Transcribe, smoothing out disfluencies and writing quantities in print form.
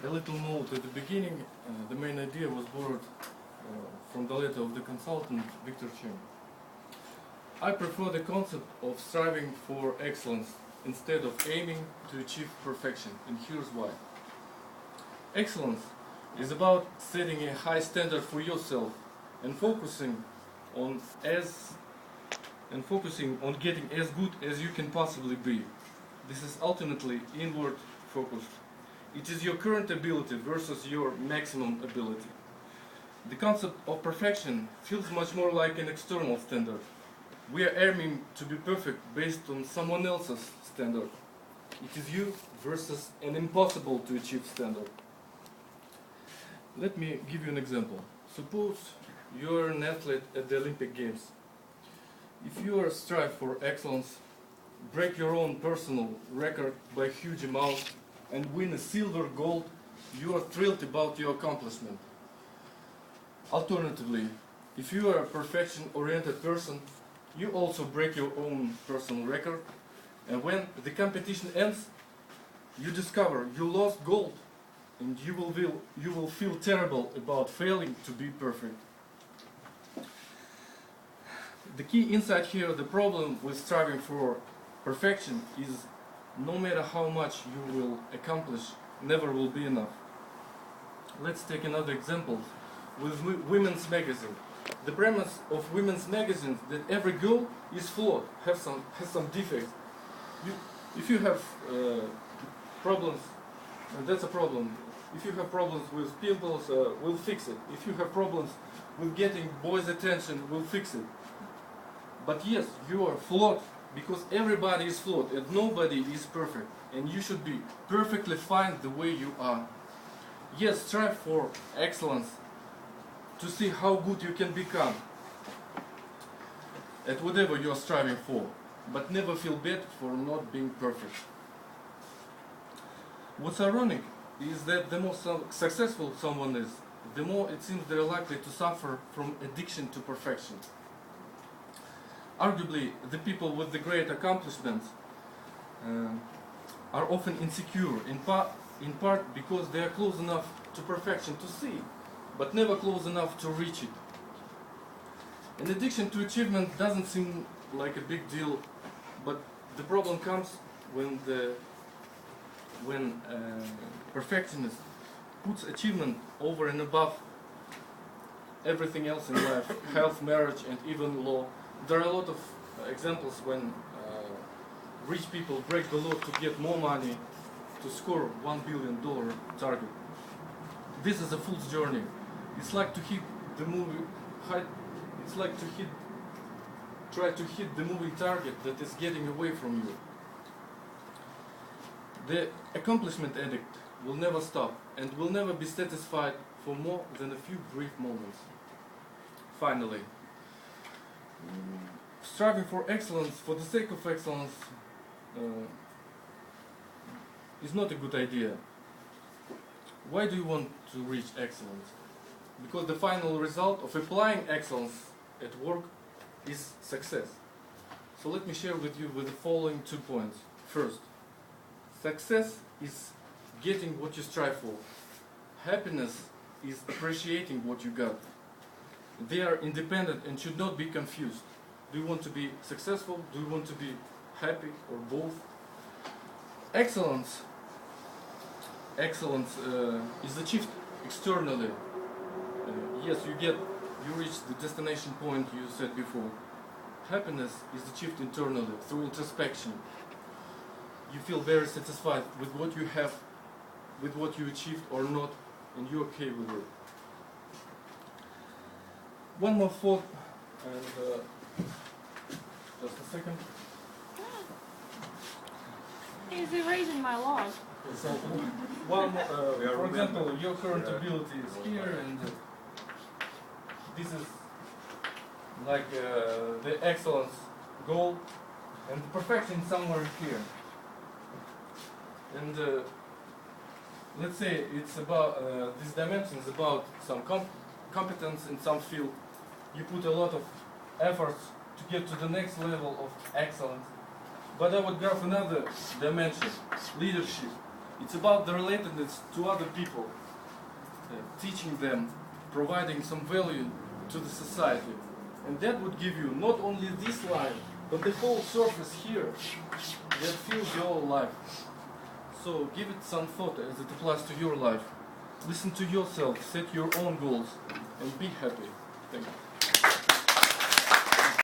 A little note at the beginning, the main idea was borrowed from the letter of the consultant, Victor Chen. I prefer the concept of striving for excellence instead of aiming to achieve perfection, and here's why. Excellence is about setting a high standard for yourself and focusing on getting as good as you can possibly be. This is ultimately inward focused. It is your current ability versus your maximum ability. The concept of perfection feels much more like an external standard. We are aiming to be perfect based on someone else's standard. It is you versus an impossible to achieve standard. Let me give you an example. Suppose you are an athlete at the Olympic Games. If you are strive for excellence, break your own personal record by a huge amount, and win a silver, gold, you are thrilled about your accomplishment. Alternatively, if you are a perfection-oriented person, you also break your own personal record, and when the competition ends, you discover you lost gold, and you will feel terrible about failing to be perfect. The key insight here, the problem with striving for perfection is no matter how much you will accomplish, never will be enough. Let's take another example with women's magazine. The premise of women's magazines that every girl is flawed, has some defects. If you have problems, that's a problem. If you have problems with pimples, we'll fix it. If you have problems with getting boys' attention, we'll fix it. But yes, you are flawed because everybody is flawed and nobody is perfect. And you should be perfectly fine the way you are. Yes, strive for excellence to see how good you can become at whatever you are striving for. But never feel bad for not being perfect. What's ironic is that the more successful someone is, the more it seems they're likely to suffer from addiction to perfection. Arguably, the people with the great accomplishments are often insecure, in part because they are close enough to perfection to see, but never close enough to reach it. An addiction to achievement doesn't seem like a big deal, but the problem comes when perfectionist puts achievement over and above everything else in life, health, marriage, and even law. There are a lot of examples when rich people break the law to get more money to score $1 billion target. This is a fool's journey. It's like to hit the movie. It's like to try to hit the moving target that is getting away from you. The accomplishment addict will never stop and will never be satisfied for more than a few brief moments. Finally, striving for excellence for the sake of excellence is not a good idea. Why do you want to reach excellence? Because the final result of applying excellence at work is success. So let me share with you with the following 2 points. First, success is getting what you strive for. Happiness is appreciating what you got. They are independent and should not be confused. Do you want to be successful? Do you want to be happy, or both? Excellence is achieved externally. Yes, you reach the destination point you said before. Happiness is achieved internally through introspection. You feel very satisfied with what you have, with what you achieved or not, and you're okay with it. One more thought, and just a second. He's erasing my log. So, for example, your current ability is here, and this is like the excellence goal, and the perfection somewhere here. And let's say it's about this dimension is about some competence in some field. You put a lot of efforts to get to the next level of excellence. But I would grab another dimension, leadership. It's about the relatedness to other people, teaching them, providing some value to the society. And that would give you not only this line, but the whole surface here that fills your life. So give it some thought as it applies to your life. Listen to yourself, set your own goals, and be happy. Thank you.